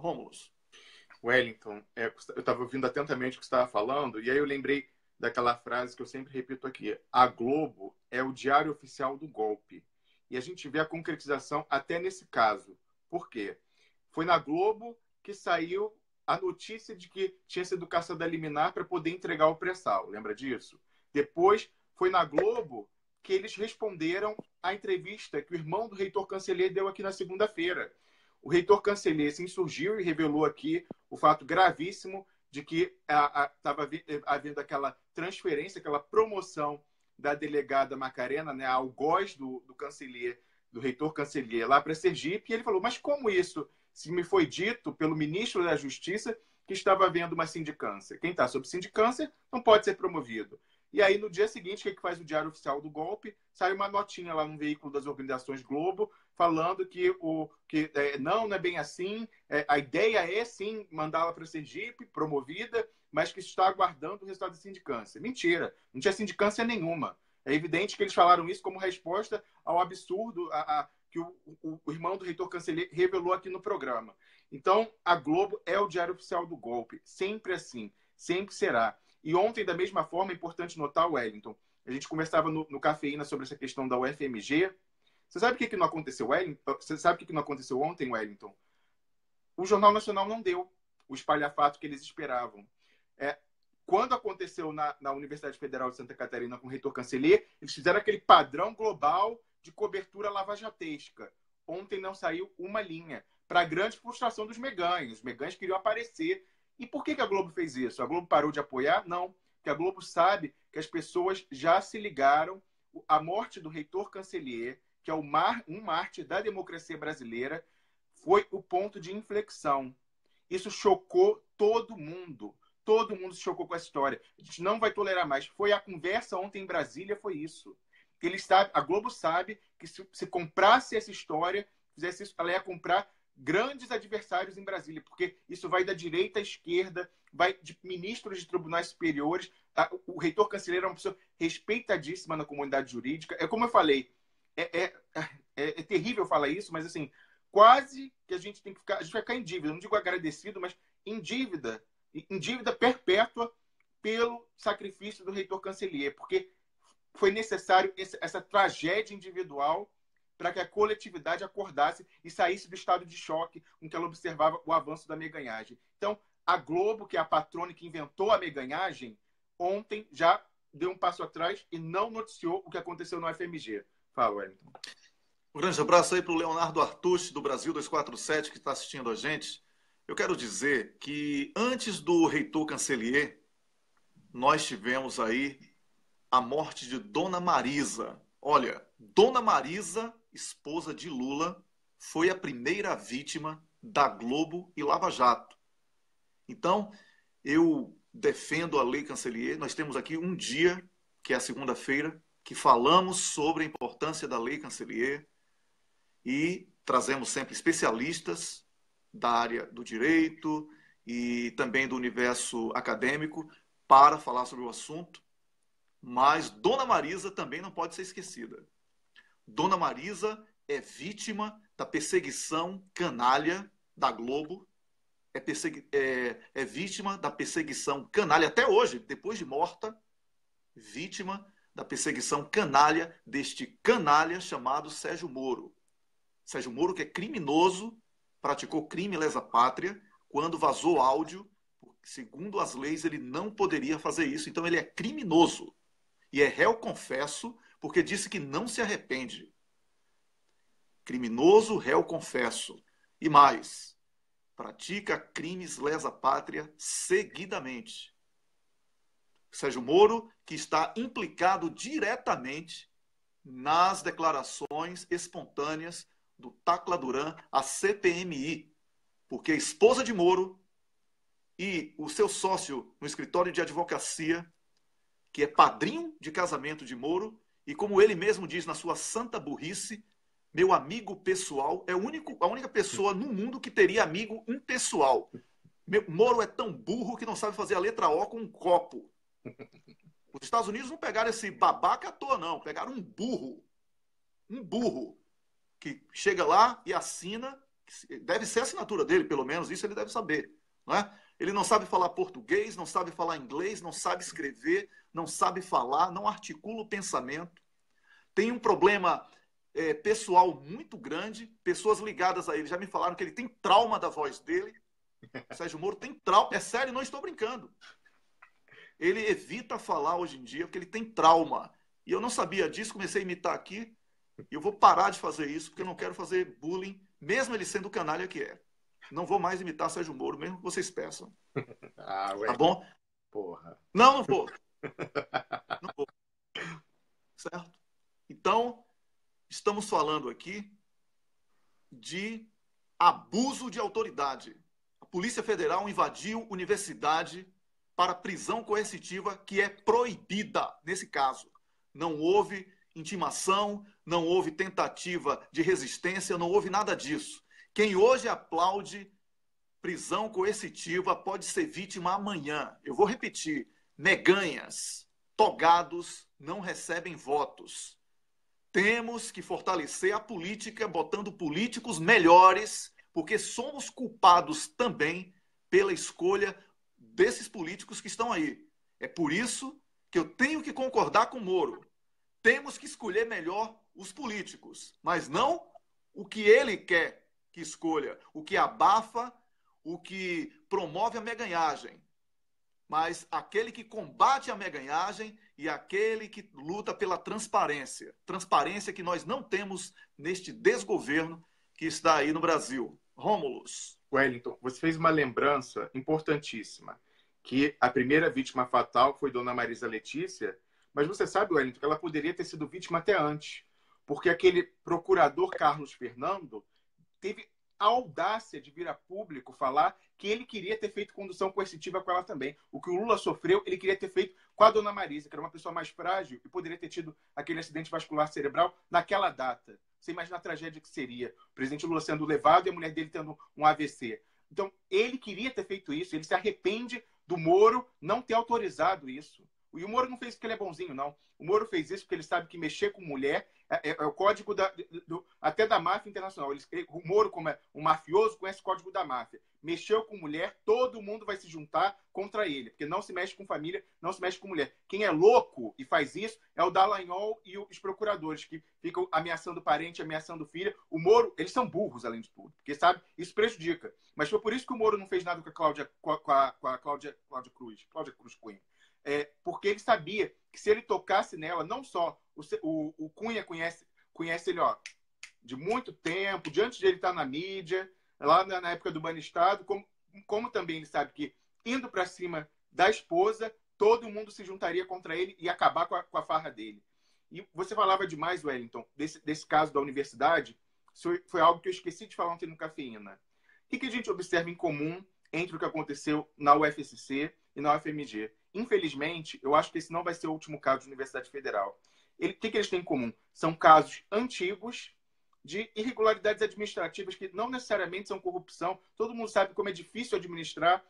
Rômulus. Wellington, eu estava ouvindo atentamente o que você estava falando, e aí eu lembrei daquela frase que eu sempre repito aqui: a Globo é o diário oficial do golpe. E a gente vê a concretização até nesse caso. Por quê? Foi na Globo que saiu a notícia de que tinha sido caçada liminar para poder entregar o pré-sal. Lembra disso? Depois, foi na Globo que eles responderam à entrevista que o irmão do reitor Canceller deu aqui na segunda-feira. O reitor Canceller se insurgiu e revelou aqui o fato gravíssimo de que estava havendo aquela transferência, aquela promoção da delegada Macarena, né, ao algoz do Canceller, do reitor Canceller, lá para Sergipe, e ele falou, mas como isso? Se me foi dito pelo ministro da Justiça que estava havendo uma sindicância. Quem está sob sindicância não pode ser promovido. E aí, no dia seguinte, o que faz o Diário Oficial do Golpe? Sai uma notinha lá no veículo das organizações Globo, falando que não é bem assim, a ideia é sim mandá-la para Sergipe, promovida, mas que está aguardando o resultado da sindicância. Mentira, não tinha sindicância nenhuma. É evidente que eles falaram isso como resposta ao absurdo que o irmão do reitor Canceller revelou aqui no programa. Então, a Globo é o Diário Oficial do Golpe, sempre assim, sempre será. E ontem, da mesma forma, é importante notar, Wellington, a gente conversava no Cafeína sobre essa questão da UFMG. Você sabe o que não aconteceu, Wellington? Você sabe o que não aconteceu ontem, Wellington? O Jornal Nacional não deu o espalhafato que eles esperavam. Quando aconteceu na Universidade Federal de Santa Catarina com o reitor Canceller, eles fizeram aquele padrão global de cobertura lavajatesca. Ontem não saiu uma linha, para a grande frustração dos meganhos. Os meganhos queriam aparecer. E por que a Globo fez isso? A Globo parou de apoiar? Não. Porque a Globo sabe que as pessoas já se ligaram. A morte do reitor Canceller, que é um mártir da democracia brasileira, foi o ponto de inflexão. Isso chocou todo mundo. Todo mundo se chocou com essa história. A gente não vai tolerar mais. Foi a conversa ontem em Brasília, foi isso. A Globo sabe que se comprasse essa história, fizesse isso, ela ia comprar grandes adversários em Brasília, porque isso vai da direita à esquerda, vai de ministros de tribunais superiores. O reitor Canceller é uma pessoa respeitadíssima na comunidade jurídica. É como eu falei, é terrível falar isso, mas assim, quase que a gente vai ficar em dívida, não digo agradecido, mas em dívida perpétua pelo sacrifício do reitor Canceller, porque foi necessário essa tragédia individual para que a coletividade acordasse e saísse do estado de choque com que ela observava o avanço da meganhagem. Então, a Globo, que é a patrona que inventou a meganhagem, ontem já deu um passo atrás e não noticiou o que aconteceu no FMG. Fala, Wellington. Um grande abraço aí para o Leonardo Artucci, do Brasil 247, que está assistindo a gente. Eu quero dizer que antes do reitor Canceller, nós tivemos aí a morte de Dona Marisa. Olha, Dona Marisa, esposa de Lula, foi a primeira vítima da Globo e Lava Jato. Então, eu defendo a Lei Canceller. Nós temos aqui um dia, que é a segunda-feira, que falamos sobre a importância da Lei Canceller e trazemos sempre especialistas da área do direito e também do universo acadêmico para falar sobre o assunto. Mas Dona Marisa também não pode ser esquecida. Dona Marisa é vítima da perseguição canalha da Globo, é vítima da perseguição canalha até hoje, depois de morta, vítima da perseguição canalha deste canalha chamado Sérgio Moro. Sérgio Moro, que é criminoso, praticou crime lesa-pátria quando vazou áudio. Segundo as leis, ele não poderia fazer isso, então ele é criminoso. E é réu confesso, porque disse que não se arrepende. Criminoso, réu confesso. E mais, pratica crimes lesa-pátria seguidamente. Sérgio Moro, que está implicado diretamente nas declarações espontâneas do Tacla Duran à CPMI, porque a esposa de Moro e o seu sócio no escritório de advocacia, que é padrinho de casamento de Moro, e como ele mesmo diz na sua santa burrice, meu amigo pessoal é a única pessoa no mundo que teria amigo impessoal. Moro é tão burro que não sabe fazer a letra O com um copo. Os Estados Unidos não pegaram esse babaca à toa, não. Pegaram um burro. Um burro que chega lá e assina deve ser a assinatura dele, pelo menos, isso ele deve saber. Não é? Ele não sabe falar português, não sabe falar inglês, não sabe escrever, não sabe falar, não articula o pensamento. Tem um problema pessoal muito grande, pessoas ligadas a ele já me falaram que ele tem trauma da voz dele. O Sérgio Moro tem trauma, é sério, não estou brincando. Ele evita falar hoje em dia porque ele tem trauma. E eu não sabia disso, comecei a imitar aqui, e eu vou parar de fazer isso, porque eu não quero fazer bullying, mesmo ele sendo o canalha que é. Não vou mais imitar Sérgio Moro, mesmo que vocês peçam. Ah, ué. Tá bom? Porra. Não, não vou. Não vou. Certo? Então, estamos falando aqui de abuso de autoridade. A Polícia Federal invadiu universidade para prisão coercitiva, que é proibida nesse caso. Não houve intimação, não houve tentativa de resistência, não houve nada disso. Quem hoje aplaude prisão coercitiva pode ser vítima amanhã. Eu vou repetir: neganhas, togados não recebem votos. Temos que fortalecer a política, botando políticos melhores, porque somos culpados também pela escolha desses políticos que estão aí. É por isso que eu tenho que concordar com o Moro. Temos que escolher melhor os políticos, mas não o que ele quer que escolha, o que abafa, o que promove a meganhagem, mas aquele que combate a meganhagem e aquele que luta pela transparência. Transparência que nós não temos neste desgoverno que está aí no Brasil. Rômulus. Wellington, você fez uma lembrança importantíssima, que a primeira vítima fatal foi Dona Marisa Letícia, mas você sabe, Wellington, que ela poderia ter sido vítima até antes, porque aquele procurador Carlos Fernando teve a audácia de vir a público falar que ele queria ter feito condução coercitiva com ela também. O que o Lula sofreu, ele queria ter feito com a Dona Marisa, que era uma pessoa mais frágil e poderia ter tido aquele acidente vascular cerebral naquela data. Você imagina a tragédia que seria. O presidente Lula sendo levado e a mulher dele tendo um AVC. Então, ele queria ter feito isso. Ele se arrepende do Moro não ter autorizado isso. E o Moro não fez porque ele é bonzinho, não. O Moro fez isso porque ele sabe que mexer com mulher é o código até da máfia internacional. O Moro, como é um mafioso, conhece o código da máfia. Mexeu com mulher, todo mundo vai se juntar contra ele, porque não se mexe com família, não se mexe com mulher. Quem é louco e faz isso é o Dallagnol e os procuradores, que ficam ameaçando parente, ameaçando filha. O Moro, eles são burros, além de tudo, porque, sabe, isso prejudica. Mas foi por isso que o Moro não fez nada com a Cláudia Cruz Cunha. Porque ele sabia que se ele tocasse nela, não só o Cunha conhece ele de muito tempo, de antes de ele estar na mídia, lá na época do Banestado, como também ele sabe que indo para cima da esposa, todo mundo se juntaria contra ele e acabar com a farra dele. E você falava demais, Wellington, desse caso da universidade, foi algo que eu esqueci de falar ontem no Cafeína. O que a gente observa em comum entre o que aconteceu na UFSC e na UFMG? Infelizmente, eu acho que esse não vai ser o último caso de Universidade Federal. O que eles têm em comum? São casos antigos de irregularidades administrativas que não necessariamente são corrupção. Todo mundo sabe como é difícil administrar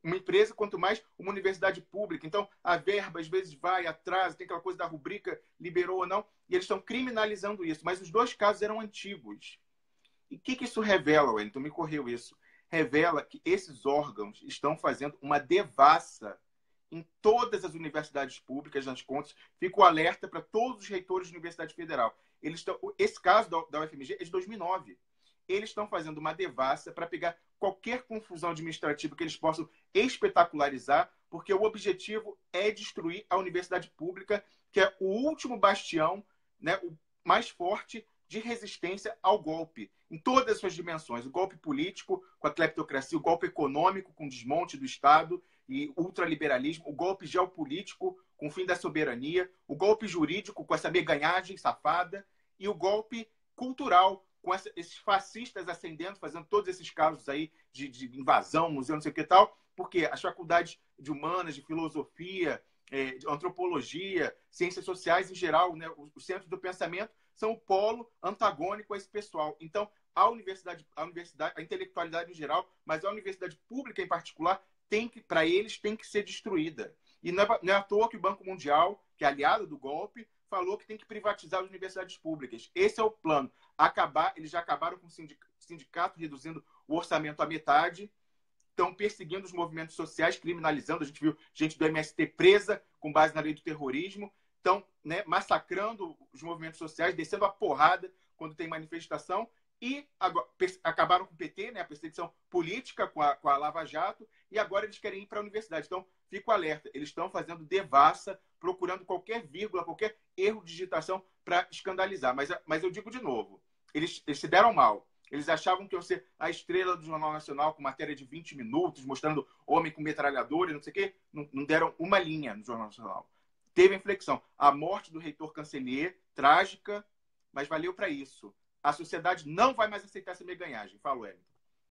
uma empresa, quanto mais uma universidade pública. Então, a verba, às vezes, vai, atrasa, tem aquela coisa da rubrica, liberou ou não, e eles estão criminalizando isso. Mas os dois casos eram antigos. E o que isso revela, Wellington? Me correu isso. Revela que esses órgãos estão fazendo uma devassa em todas as universidades públicas, nas contas. Fico alerta para todos os reitores de Universidade Federal. Esse caso da UFMG é de 2009. Eles estão fazendo uma devassa para pegar qualquer confusão administrativa que eles possam espetacularizar, porque o objetivo é destruir a universidade pública, que é o último bastião, né, o mais forte de resistência ao golpe, em todas as suas dimensões. O golpe político, com a cleptocracia, o golpe econômico, com o desmonte do Estado e ultraliberalismo, o golpe geopolítico, com o fim da soberania, o golpe jurídico, com essa meganhagem safada, e o golpe cultural, com esses fascistas ascendendo, fazendo todos esses casos aí de invasão, museu, não sei o que tal, porque as faculdades de humanas, de filosofia, de antropologia, ciências sociais em geral, né, o centro do pensamento, são o polo antagônico a esse pessoal. Então, a universidade, a intelectualidade em geral, mas a universidade pública em particular, para eles, tem que ser destruída. E não é à toa que o Banco Mundial, que é aliado do golpe, falou que tem que privatizar as universidades públicas. Esse é o plano. Eles já acabaram com o sindicato, reduzindo o orçamento à metade, estão perseguindo os movimentos sociais, criminalizando. A gente viu gente do MST presa com base na lei do terrorismo. Estão, né, massacrando os movimentos sociais, descendo a porrada quando tem manifestação. E agora, acabaram com o PT, né, a perseguição política com a Lava Jato, e agora eles querem ir para a universidade. Então, fico alerta. Eles estão fazendo devassa, procurando qualquer vírgula, qualquer erro de digitação para escandalizar. Mas eu digo de novo, eles se deram mal. Eles achavam que iam ser a estrela do Jornal Nacional com matéria de 20 minutos, mostrando homem com metralhadora e não sei o quê. Não deram uma linha no Jornal Nacional. Teve inflexão. A morte do reitor Cancelier, trágica, mas valeu para isso. A sociedade não vai mais aceitar essa meganhagem. Fala, Wellington.